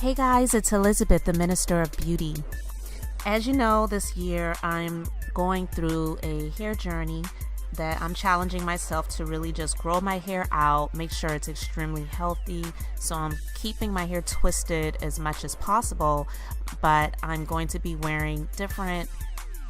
Hey guys, it's Elizabeth, the Minister of Beauty. As you know, this year I'm going through a hair journey that I'm challenging myself to really just grow my hair out, make sure it's extremely healthy. So I'm keeping my hair twisted as much as possible, but I'm going to be wearing different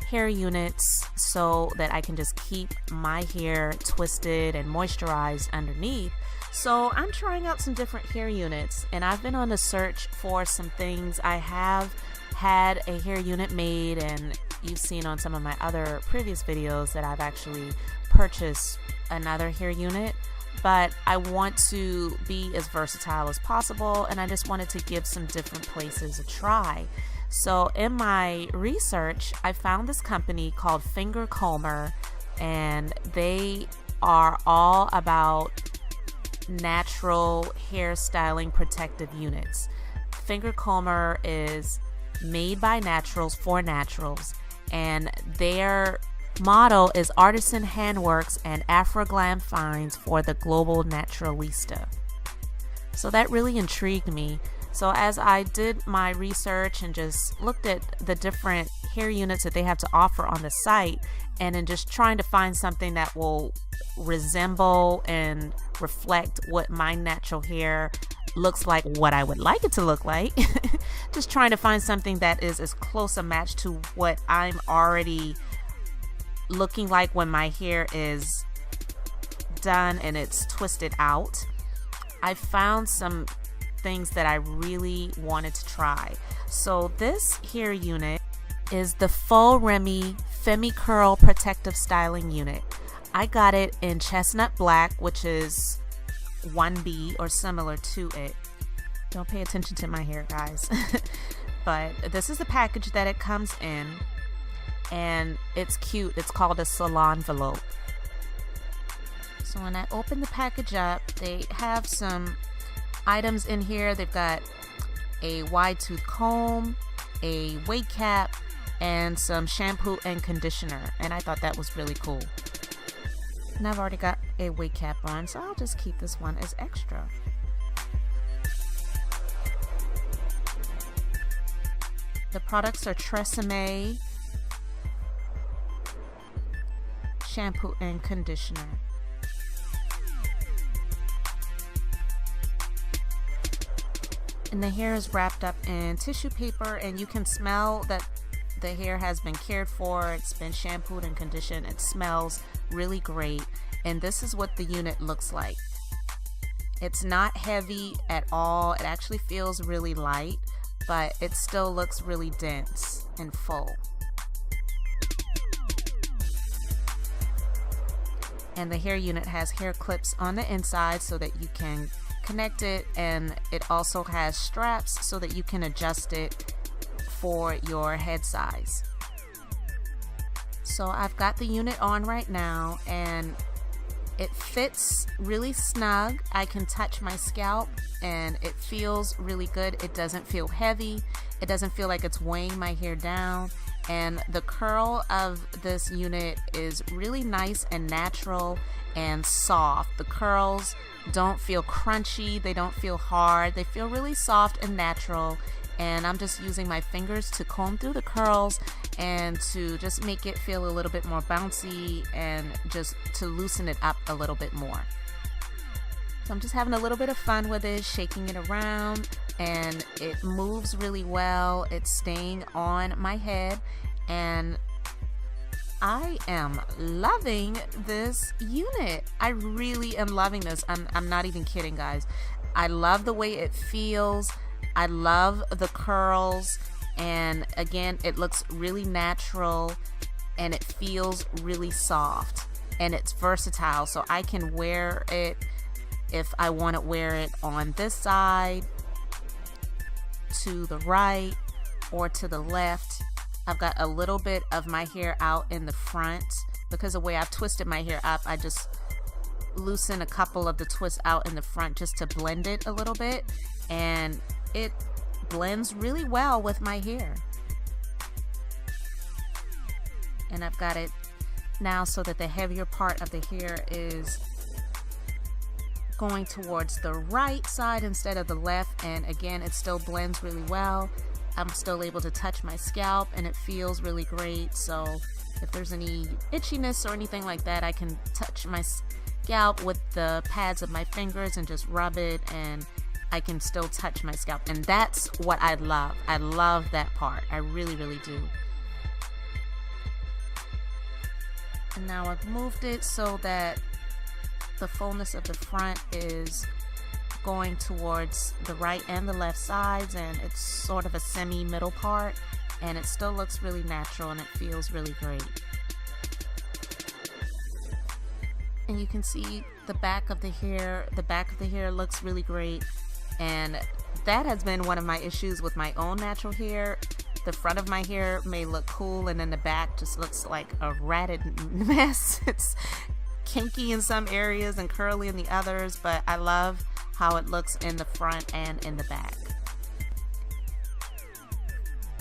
hair units so that I can just keep my hair twisted and moisturized underneath. So I'm trying out some different hair units, and I've been on a search for some things. I have had a hair unit made, and you've seen on some of my other previous videos that I've actually purchased another hair unit, but I want to be as versatile as possible, and I just wanted to give some different places a try. So in my research, I found this company called FingerComber, and they are all about natural hair styling protective units. FingerComber is made by naturals for naturals, and their motto is artisan handworks and Afro-glam finds for the global naturalista. So that really intrigued me. So as I did my research and just looked at the different hair units that they have to offer on the site, and in just trying to find something that will resemble and reflect what my natural hair looks like, what I would like it to look like, just trying to find something that is as close a match to what I'm already looking like when my hair is done and it's twisted out. I found some things that I really wanted to try. So this hair unit is the Faux Remy Femi Curl Protective Styling Unit. I got it in chestnut black, which is 1B or similar to it. Don't pay attention to my hair, guys. But this is the package that it comes in, and it's cute. It's called a salon envelope. So when I open the package up, they have some items in here. They've got a wide tooth comb, a wig cap, and some shampoo and conditioner, and I thought that was really cool. And I've already got a wig cap on, so I'll just keep this one as extra. The products are Tresemme shampoo and conditioner. And the hair is wrapped up in tissue paper, and you can smell that the hair has been cared for. It's been shampooed and conditioned. It smells really great, and this is what the unit looks like. It's not heavy at all. It actually feels really light, but it still looks really dense and full. And the hair unit has hair clips on the inside so that you can connect it, and it also has straps so that you can adjust it for your head size. So I've got the unit on right now, and it fits really snug. I can touch my scalp and it feels really good. It doesn't feel heavy. It doesn't feel like it's weighing my hair down. And the curl of this unit is really nice and natural and soft. The curls don't feel crunchy. They don't feel hard. They feel really soft and natural. And I'm just using my fingers to comb through the curls and to just make it feel a little bit more bouncy and just to loosen it up a little bit more. So I'm just having a little bit of fun with it, shaking it around, and it moves really well. It's staying on my head, and I am loving this unit. I really am loving this. I'm not even kidding, guys. I love the way it feels. I love the curls, and again, it looks really natural, and it feels really soft, and it's versatile, so I can wear it if I want to wear it on this side, to the right, or to the left. I've got a little bit of my hair out in the front because the way I've twisted my hair up. I just loosen a couple of the twists out in the front just to blend it a little bit, and it blends really well with my hair. And I've got it now so that the heavier part of the hair is going towards the right side instead of the left, and again, it still blends really well. I'm still able to touch my scalp and it feels really great. So if there's any itchiness or anything like that, I can touch my scalp with the pads of my fingers and just rub it, and I can still touch my scalp. And that's what I love. I love that part. I really, really do. And now I've moved it so that the fullness of the front is going towards the right and the left sides, and it's sort of a semi-middle part, and it still looks really natural and it feels really great. And you can see the back of the hair. The back of the hair looks really great, and that has been one of my issues with my own natural hair. The front of my hair may look cool, and then the back just looks like a ratted mess. It's kinky in some areas and curly in the others, but I love how it looks in the front and in the back.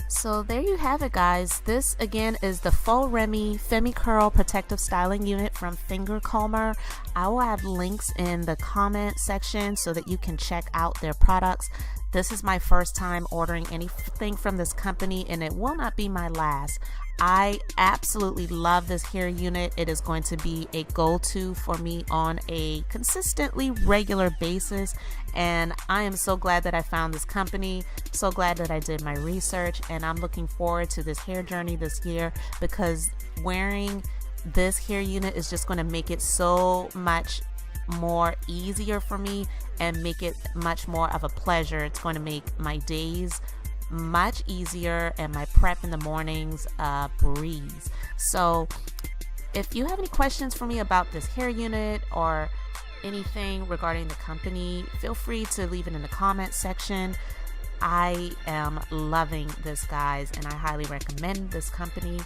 So there you have it, guys. This again is the Faux Remy Femi Curl Protective Styling Unit from FingerComber. I will have links in the comment section so that you can check out their products. This is my first time ordering anything from this company, and it will not be my last. I absolutely love this hair unit. It is going to be a go-to for me on a consistently regular basis, and I am so glad that I found this company, so glad that I did my research, and I'm looking forward to this hair journey this year, because wearing this hair unit is just going to make it so much more easier for me and make it much more of a pleasure. It's going to make my days much easier and my prep in the mornings a breeze. So if you have any questions for me about this hair unit or anything regarding the company, feel free to leave it in the comment section. I am loving this, guys, and I highly recommend this company.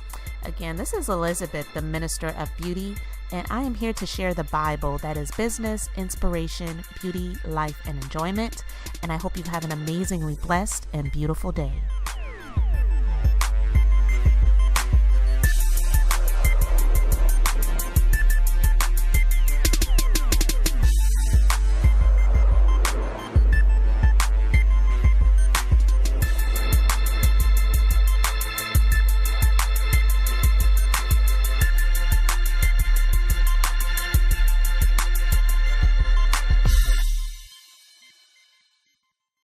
Again, this is Elizabeth, the Minister of Beauty, and I am here to share the Bible that is business, inspiration, beauty, life, and enjoyment. And I hope you have an amazingly blessed and beautiful day.